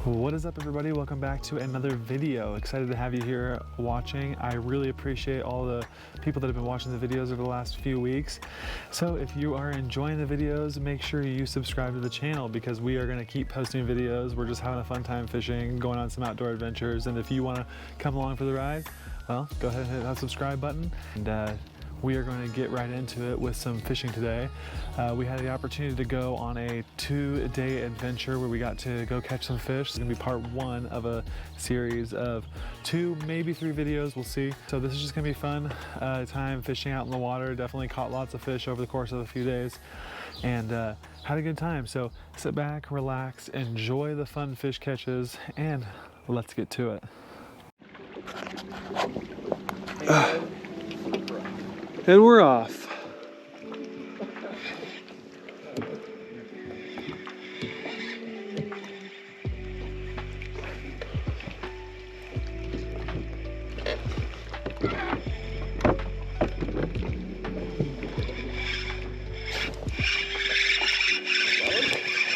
What is up, everybody? Welcome back to another video. Excited to have you here watching. I really appreciate all the people that have been watching the videos over the last few weeks. So if you are enjoying the videos, make sure you subscribe to the channel because we are going to keep posting videos. We're just having a fun time fishing, going on some outdoor adventures. And if you want to come along for the ride, well, go ahead and hit that subscribe button. And we are going to get right into it with some fishing today. We had the opportunity to go on a 2-day adventure where we got to go catch some fish. It's gonna be part 1 of a series of 2, maybe 3 videos, we'll see. So this is just gonna be fun time fishing out in the water. Definitely caught lots of fish over the course of a few days and had a good time. So sit back, relax, enjoy the fun fish catches, and let's get to it. And we're off.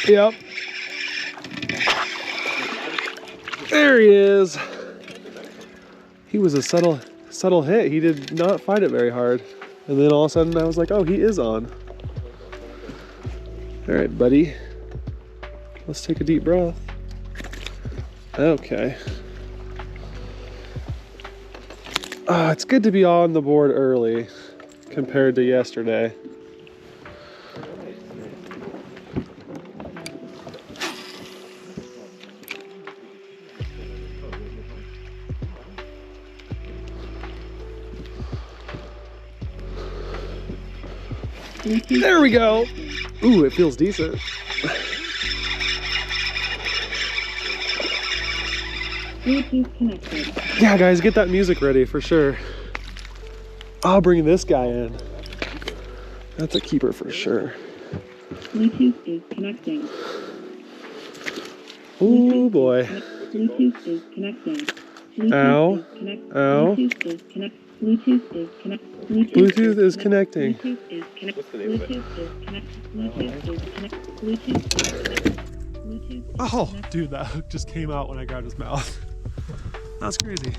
Yep. There he is. He was a subtle hit. He did not fight it very hard. And then all of a sudden I was like, oh, he is on. All right, buddy. Let's take a deep breath. Okay. It's good to be on the board early compared to yesterday. There we go. Ooh, it feels decent. Yeah, guys, get that music ready for sure. I'll bring this guy in. That's a keeper for sure. Bluetooth is connecting. Oh boy. Bluetooth is connecting. Ow. Ow. Bluetooth is connecting. Bluetooth is connecting. Bluetooth is connecting. Bluetooth is connecting. Bluetooth is connecting. Bluetooth is connecting. Bluetooth is connecting. Oh, dude, that hook just came out when I grabbed his mouth. That's crazy.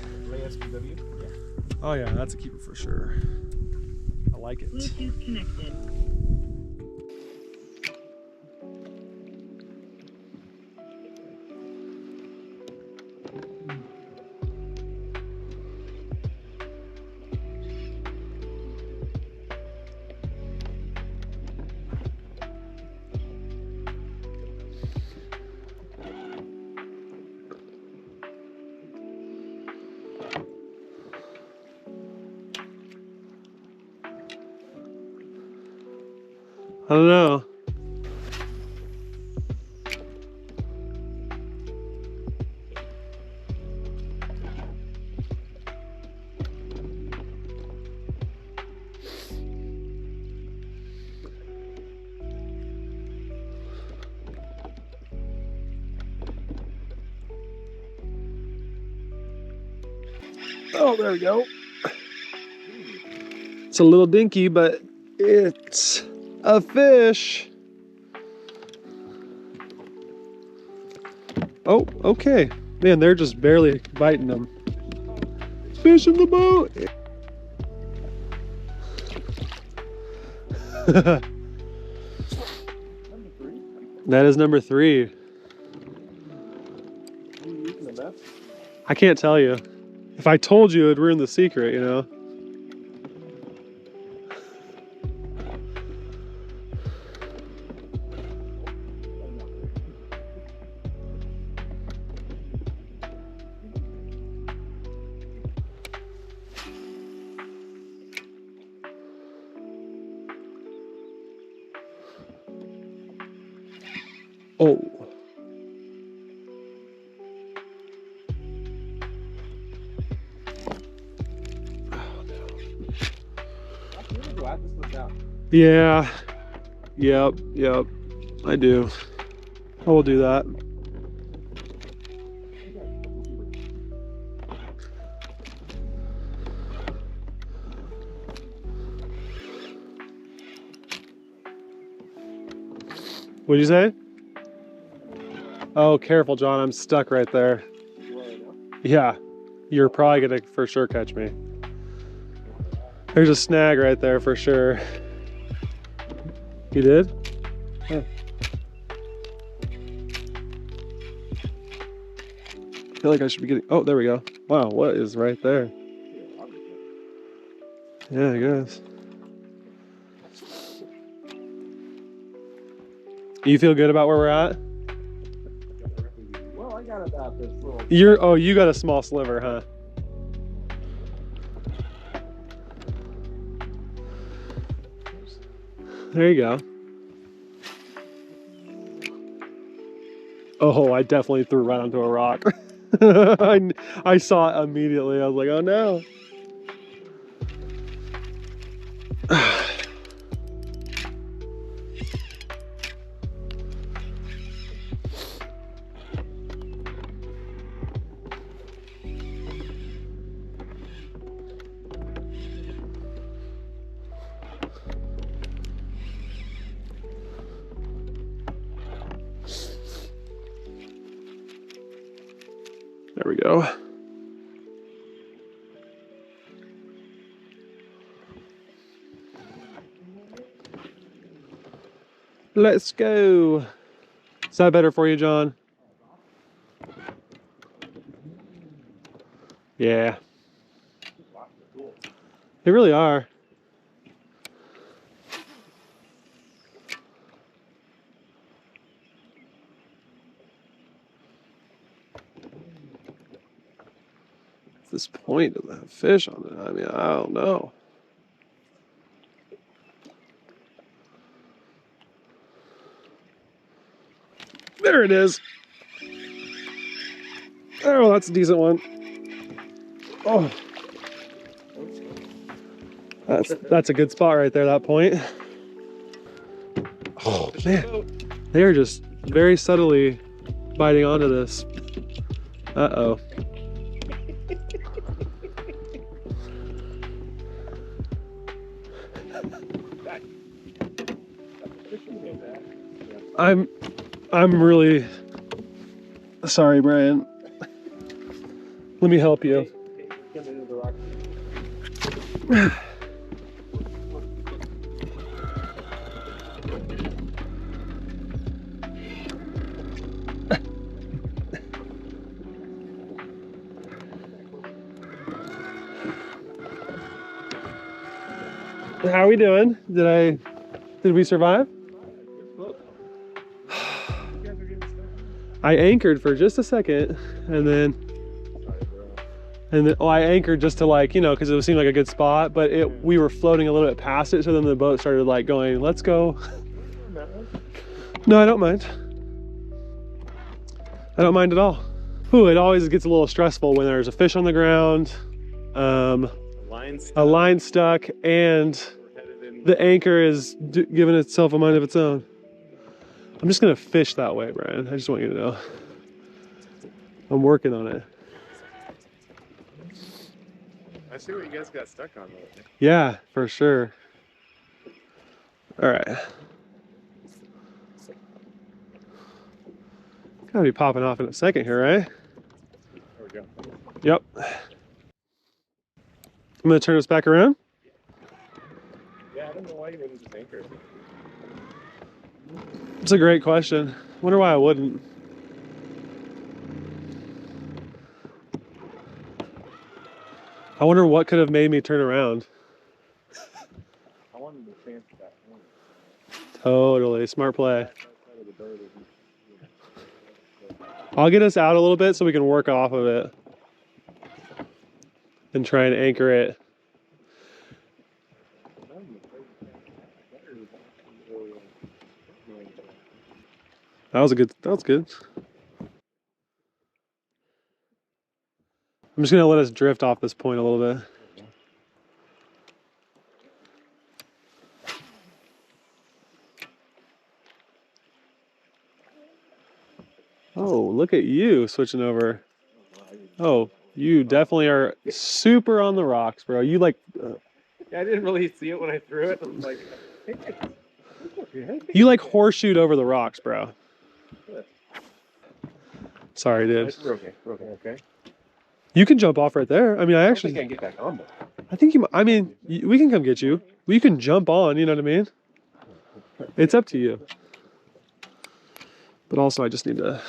Oh yeah, that's a keeper for sure. I like it. Bluetooth connected. I don't know. Oh, there we go. It's a little dinky, but it's a fish. Oh, okay. Man, they're just barely biting them. Fish in the boat. That is number 3. I can't tell you. If I told you, it'd ruin the secret, you know? Oh. Yeah. Yep. I do. I will do that. What'd you say? Oh, careful, John. I'm stuck right there. Yeah, you're probably gonna for sure catch me. There's a snag right there for sure. You did? Yeah. I feel like I should be getting, oh, there we go. Wow, what is right there? Yeah, I guess. You feel good about where we're at? Well, I got about this little. Oh, you got a small sliver, huh? There you go. Oh, I definitely threw right onto a rock. I saw it immediately. I was like, oh no. There we go. Let's go. Is that better for you, John? Yeah. They really are. At this point, does it have fish on it? I mean, I don't know. There it is. Oh, that's a decent one. Oh, that's a good spot right there, that point. Oh, man. They are just very subtly biting onto this. Uh-oh. I'm really sorry, Brian. Let me help you. How are we doing? Did we survive? I anchored for just a second, and then I anchored just to, like, you know, because it seemed like a good spot, but we were floating a little bit past it, so then the boat started like going, let's go. No, I don't mind. I don't mind at all. Ooh, it always gets a little stressful when there's a fish on the ground, a line stuck, and the anchor is giving itself a mind of its own. I'm just gonna fish that way, Brian. I just want you to know. I'm working on it. I see what you guys got stuck on though. Yeah, for sure. All right. Gotta be popping off in a second here, right? There we go. Yep. I'm gonna turn this back around. Yeah, I don't know why you wouldn't just anchor. It's a great question. Wonder why I wouldn't. I wonder what could have made me turn around. I wanted to chance that. Totally, smart play. I'll get us out a little bit so we can work off of it and try and anchor it. That was good. I'm just gonna let us drift off this point a little bit. Oh, look at you switching over. Oh, you definitely are super on the rocks, bro. You like, Yeah, I didn't really see it when I threw it. I was like, you like horseshoed over the rocks, bro. Sorry, dude. We're okay. We're okay. Okay. You can jump off right there. I mean, I I actually, think I can get back on, but I think you, I mean, we can come get you. We can jump on, you know what I mean? It's up to you. But also, I just need to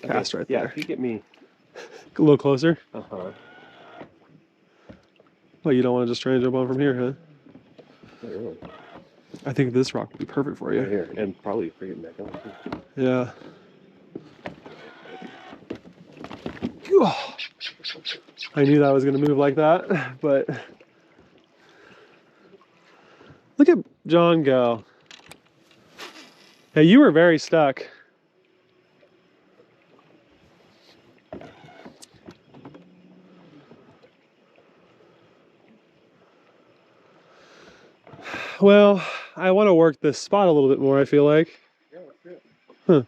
cast right yeah, there. if you get me. A little closer. Uh-huh. Well, you don't want to just try and jump on from here, huh? Not really. I think this rock would be perfect for Right you. here, and probably for getting back on. Yeah. I knew that was going to move like that, but look at John go. Hey, you were very stuck. Well, I want to work this spot a little bit more, I feel like. Yeah, that's good. Huh.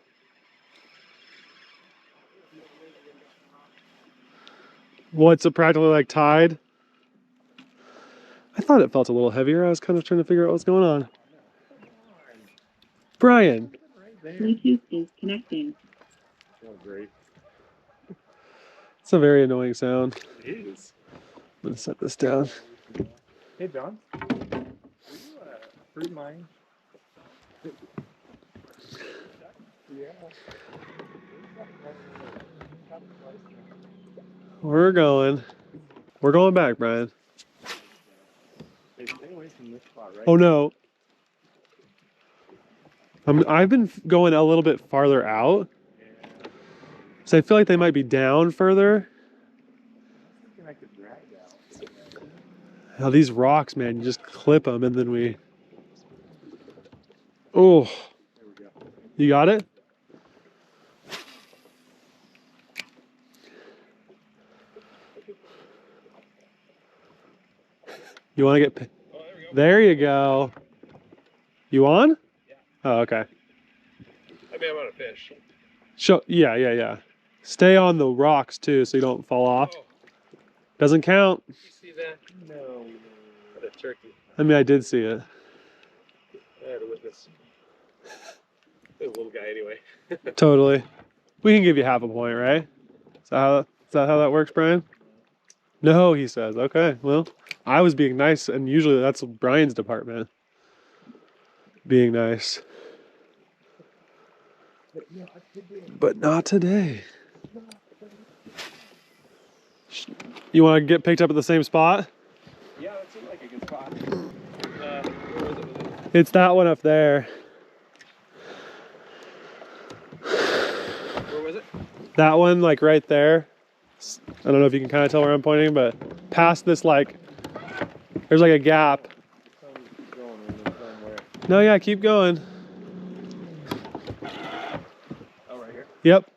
What's it practically like tide? I thought it felt a little heavier. I was kind of trying to figure out what's going on. Brian. Bluetooth is connecting. Oh, great. It's a very annoying sound. It is. I'm going to set this down. Hey, John. Will you approve mine? Yeah. We're going. We're going back, Brian. Hey, stay away from this spot, right? Oh no. I've been going a little bit farther out. Yeah. So I feel like they might be down further. I think I could drag down. Now these rocks, man, you just clip them and then we... Oh, There we go. you got it? You want to get... Oh, there we go. There you go. You on? Yeah. Oh, okay. I mean, I'm on a fish. Yeah. Stay on the rocks too so you don't fall off. Oh. Doesn't count. You see that? No. What a turkey. I mean, I did see it. I had a witness. A little guy anyway. Totally. We can give you half a point, right? Is that how that works, Brian? No, he says. Okay, well, I was being nice, and usually that's Brian's department. Being nice. But not today. You want to get picked up at the same spot? Yeah, that seemed like a good spot. Where was it? It's that one up there. Where was it? That one, like right there. I don't know if you can kind of tell where I'm pointing, but past this, like, there's like a gap. No, yeah, keep going. Oh, right here? Yep.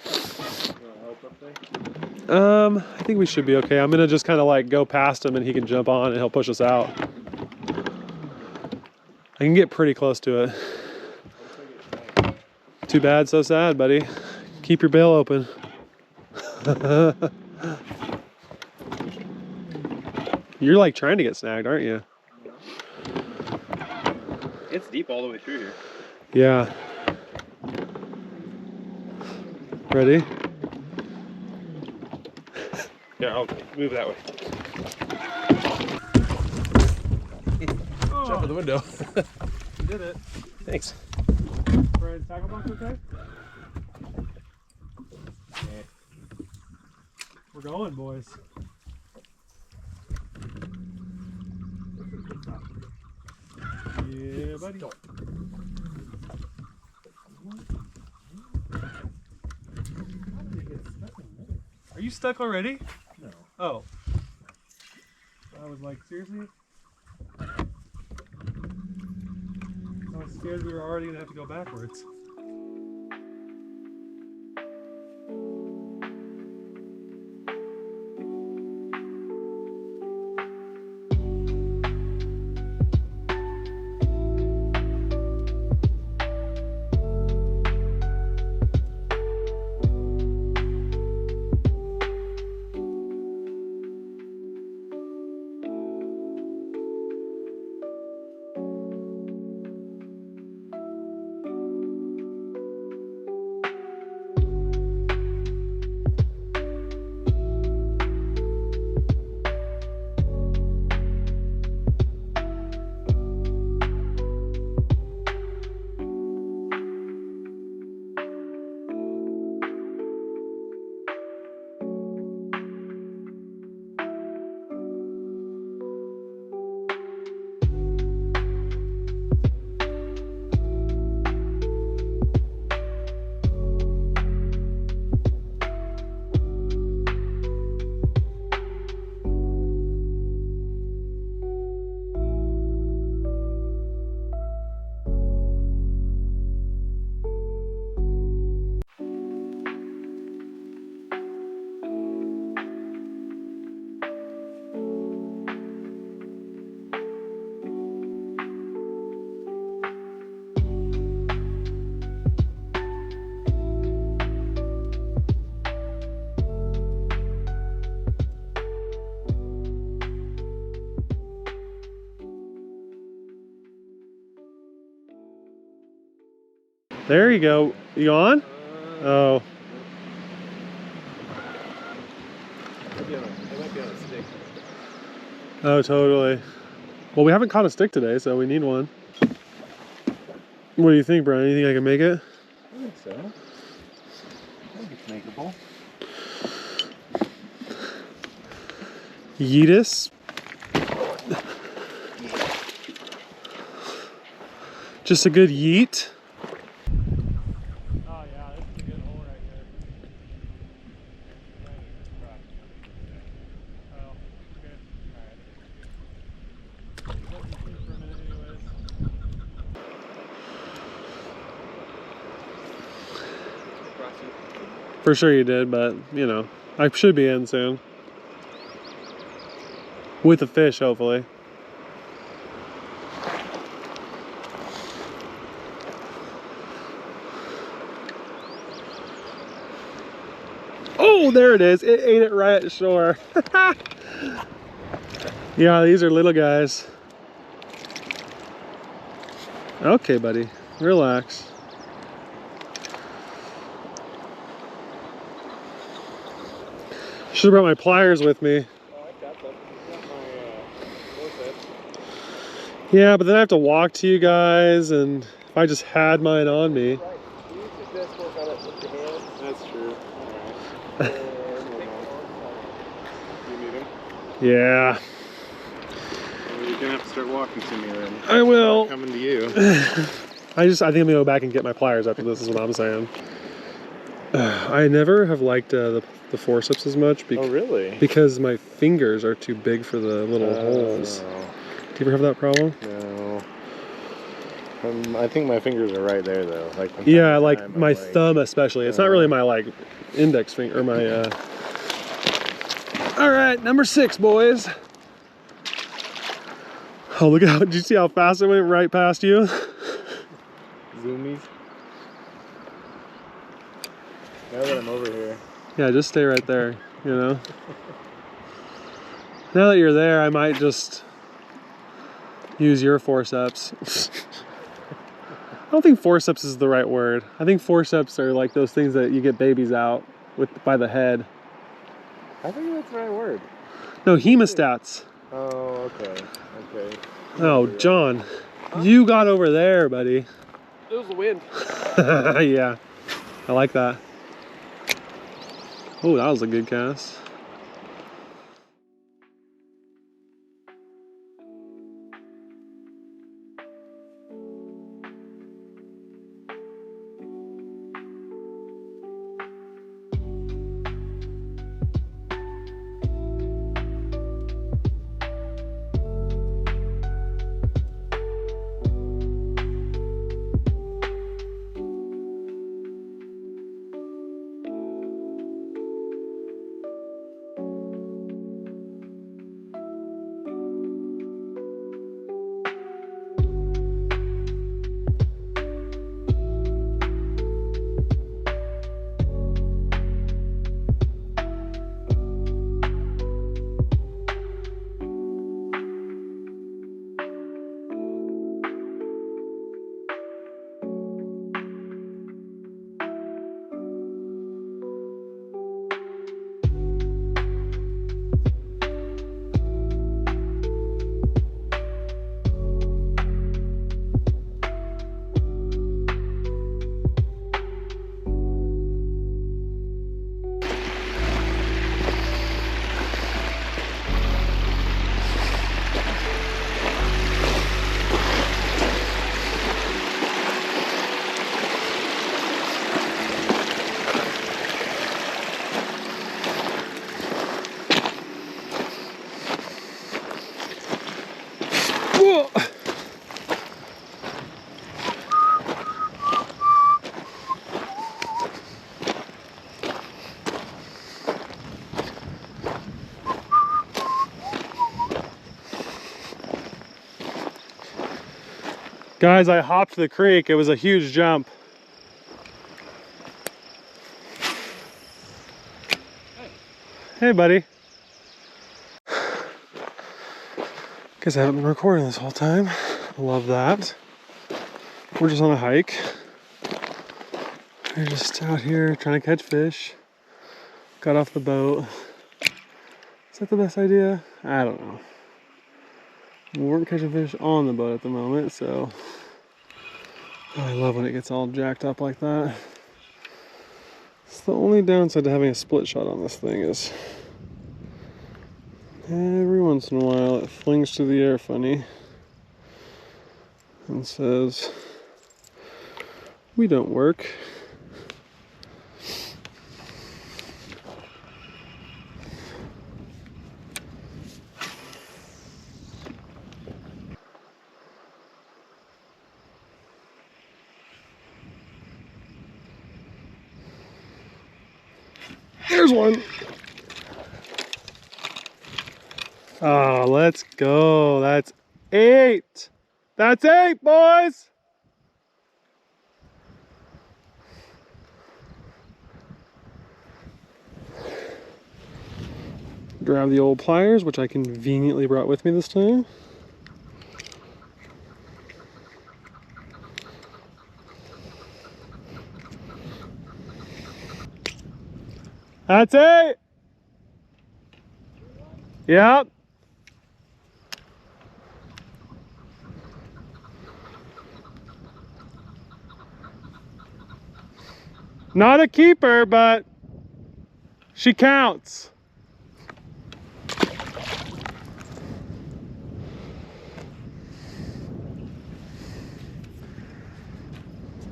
You want help up there? I think we should be okay. I'm gonna just kind of like go past him and he can jump on and he'll push us out. I can get pretty close to it. Too bad, so sad, buddy. Keep your bail open. You're like trying to get snagged, aren't you? It's deep all the way through here. Yeah. Ready? Yeah, I'll move that way. Jump in the window. You did it. Thanks. Brian's tackle box okay? We're going, boys. Yeah, buddy. Are you stuck already? No. Oh. I was like, seriously? I was scared we were already gonna have to go backwards. There you go. You on? Oh. It might be on a stick. Oh, totally. Well, we haven't caught a stick today, so we need one. What do you think, Brian? You think I can make it? I think so. I think it's makeable. Yeetus. Just a good yeet. Oh yeah, this is a good hole right here. Oh, okay. Alright. For a minute anyways. For sure you did, but you know, I should be in soon. With a fish, hopefully. Oh, there it is. It ate it right at shore. Yeah, these are little guys. Okay, buddy. Relax. Should have brought my pliers with me. Yeah, but then I have to walk to you guys, and if I just had mine on me. That's true. You need him? Yeah. Well, you're gonna have to start walking to me then. I will. I'm coming to you. I think I'm gonna go back and get my pliers after this, is what I'm saying. I never have liked the forceps as much. Oh, really? Because my fingers are too big for the little holes. No. Do you ever have that problem? No. I think my fingers are right there though. Like yeah, like my thumb especially. It's not really my like index finger or my. All right, number 6, boys. Oh, look out! Did you see how fast it went right past you? Zoomies. Now that I'm over here. Yeah, just stay right there. You know. Now that you're there, I might just use your forceps. I don't think forceps is the right word. I think forceps are like those things that you get babies out with by the head. I think that's the right word. No, hemostats. Oh, okay. Okay. Oh, John, you got over there, buddy. It was the wind. Yeah, I like that. Oh, that was a good cast. Whoa. Guys, I hopped the creek. It was a huge jump. Hey, buddy. Guess I haven't been recording this whole time. Love that. We're just on a hike. We're just out here trying to catch fish. Got off the boat. Is that the best idea? I don't know. We weren't catching fish on the boat at the moment, so I love when it gets all jacked up like that. It's the only downside to having a split shot on this thing is every once in a while it flings to the air funny and says, "We don't work." There's one. Oh, let's go. That's 8. That's 8, boys. Grab the old pliers, which I conveniently brought with me this time. That's 8. Yep. Not a keeper, but she counts.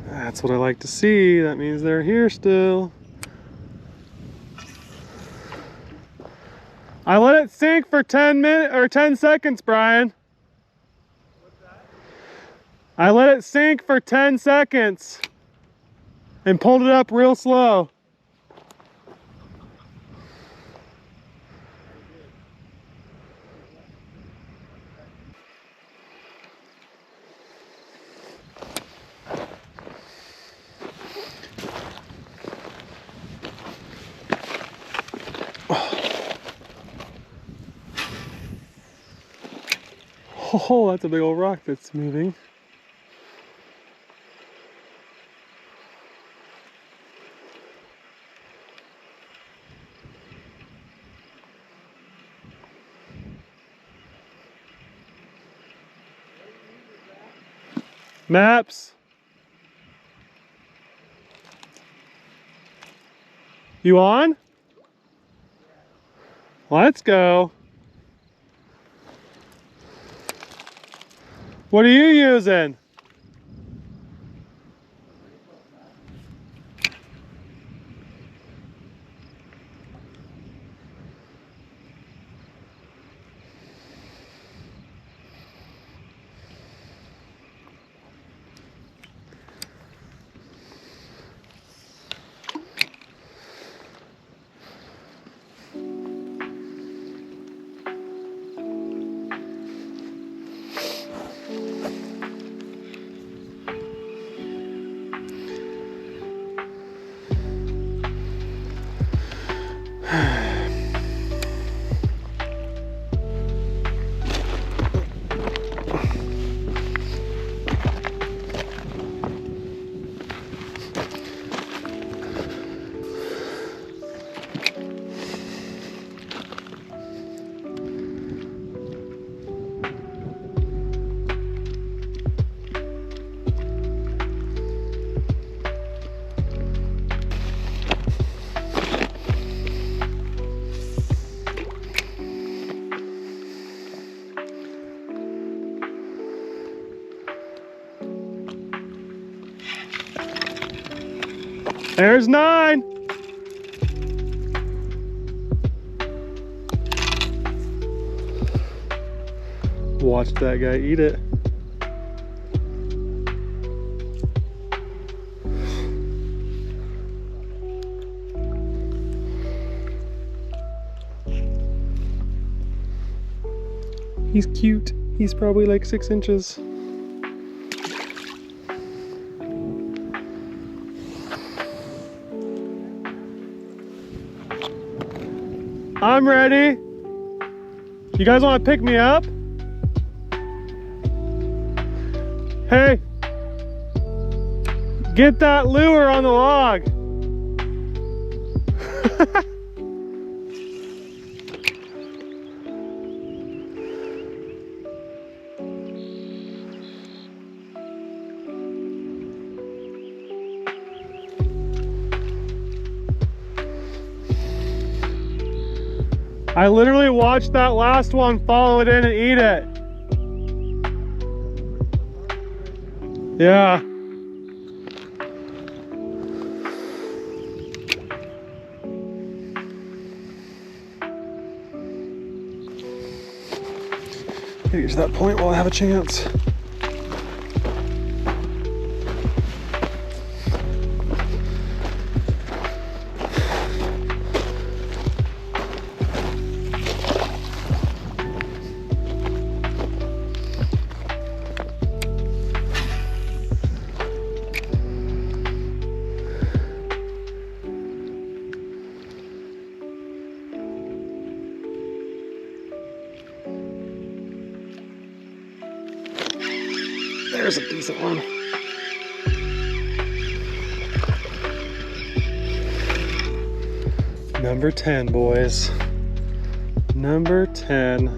That's what I like to see. That means they're here still. I let it sink for 10 minutes or 10 seconds, Brian. What's that? I let it sink for 10 seconds and pulled it up real slow. Oh, that's a big old rock that's moving. Maps. You on? Let's go. What are you using? There's 9. Watch that guy eat it. He's cute. He's probably like 6 inches. I'm ready. You guys want to pick me up? Hey, Get that lure on the log. I literally watched that last one follow it in and eat it. Yeah. Gotta get to that point while I have a chance. There's a decent one. Number 10, boys. Number 10.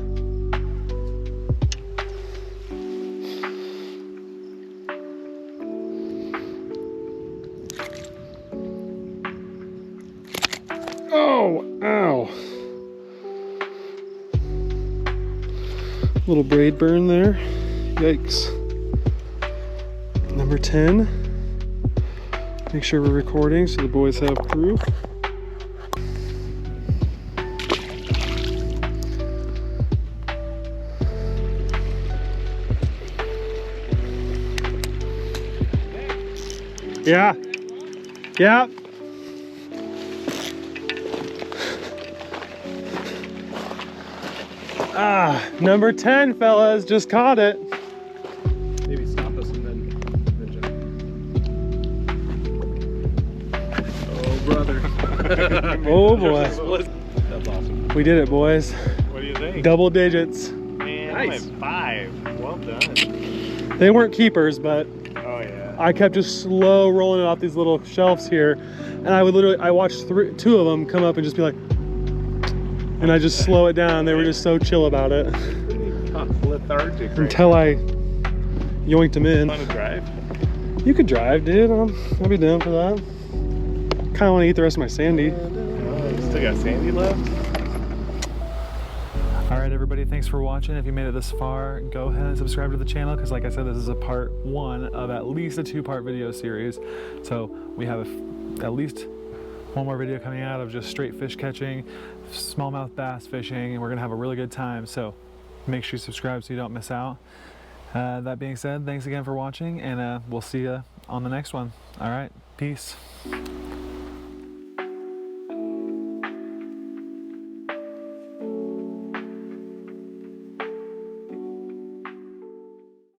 Oh, ow. Little braid burn there. Yikes. Number 10. Make sure we're recording so the boys have proof. Yeah. Yeah. Ah, number 10, fellas, just caught it. Maybe stop us and then jump. Oh, brother. Oh, boy. That's awesome. We did it, boys. What do you think? Double digits. Man, Nice. I'm at 5. Well done. They weren't keepers, but Oh, yeah. I kept just slow rolling it off these little shelves here. And I would literally, I watched two of them come up and just be like, and I just slow it down. They were just so chill about it. Lethargic. Right? Until I yoinked them in. Want to drive? You could drive, dude. I'd be down for that. Kind of want to eat the rest of my sandy. Oh, you still got Sandy left? All right, everybody, thanks for watching. If you made it this far, go ahead and subscribe to the channel because, like I said, this is a part 1 of at least a 2-part video series. So we have at least one more video coming out of just straight fish catching, smallmouth bass fishing, and we're gonna have a really good time. So make sure you subscribe so you don't miss out. That being said, thanks again for watching, and we'll see you on the next one. All right, peace.